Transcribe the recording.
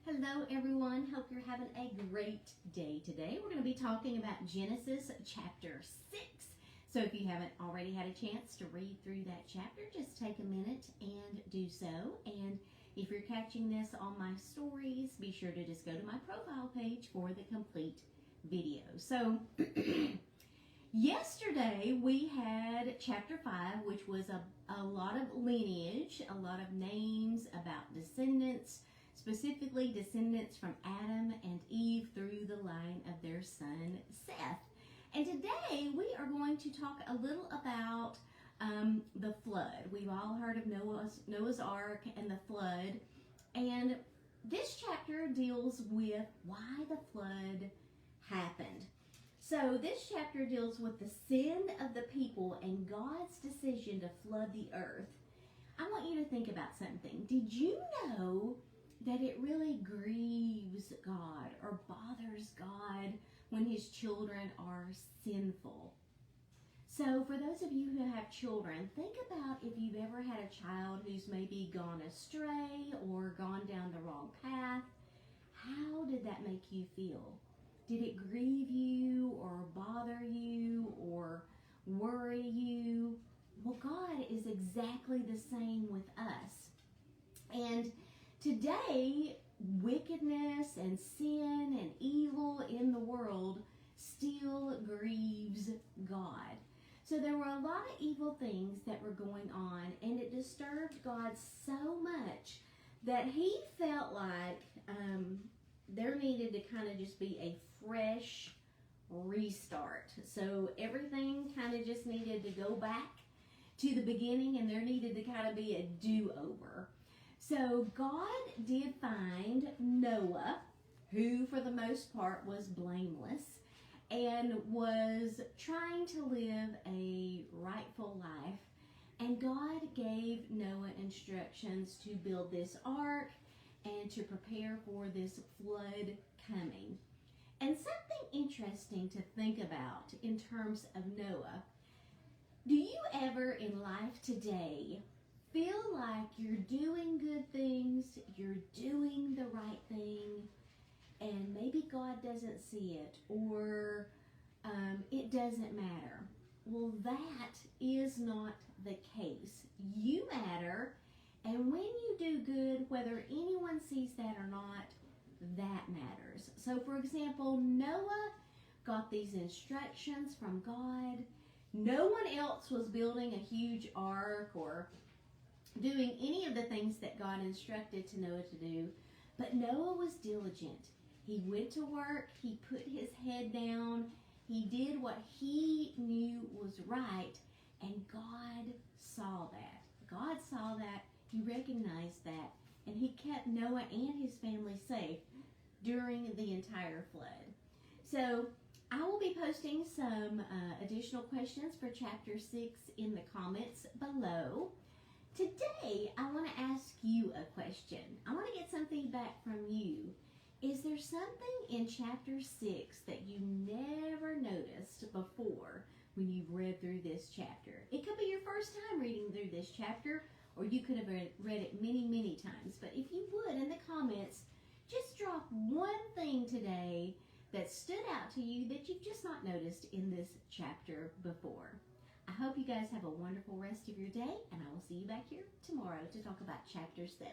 Hello everyone, hope you're having a great day today. We're going to be talking about Genesis chapter 6. So if you haven't already had a chance to read through that chapter, just take a minute and do so. And if you're catching this on my stories, be sure to just go to my profile page for the complete video. So yesterday we had chapter 5, which was a lot of lineage, a lot of names about descendants, specifically descendants from Adam and Eve through the line of their son Seth. And today we are going to talk a little about the flood. We've all heard of Noah's Ark and the flood. And this chapter deals with why the flood happened. So this chapter deals with the sin of the people and God's decision to flood the earth. I want you to think about something. Did you know that it really grieves God or bothers God when his children are sinful? So for those of you who have children, think about if you've ever had a child who's maybe gone astray or gone down the wrong path. How did that make you feel? Did it grieve you or bother you or worry you? Well, God is exactly the same with us. And today, wickedness and sin and evil in the world still grieves God. So there were a lot of evil things that were going on, and it disturbed God so much that he felt like there needed to kind of just be a fresh restart. So everything kind of just needed to go back to the beginning, and there needed to kind of be a do-over. So God did find Noah, who for the most part was blameless and was trying to live a rightful life. And God gave Noah instructions to build this ark and to prepare for this flood coming. And something interesting to think about in terms of Noah. Do you ever in life today feel like you're doing good things, you're doing the right thing, and maybe God doesn't see it, or it doesn't matter? Well, that is not the case. You matter, and when you do good, whether anyone sees that or not, that matters. So, for example, Noah got these instructions from God. No one else was building a huge ark or doing any of the things that God instructed to Noah to do, but Noah was diligent. He went to work, he put his head down, he did what he knew was right, and God saw that. God saw that, he recognized that, and he kept Noah and his family safe during the entire flood. So I will be posting some additional questions for chapter 6 in the comments below. Today, I want to ask you a question. I want to get some feedback from you. Is there something in chapter 6 that you never noticed before when you've read through this chapter? It could be your first time reading through this chapter, or you could have read it many, many times. But if you would, in the comments, just drop one thing today that stood out to you that you've just not noticed in this chapter before. I hope you guys have a wonderful rest of your day, and I will see you back here tomorrow to talk about chapter 7.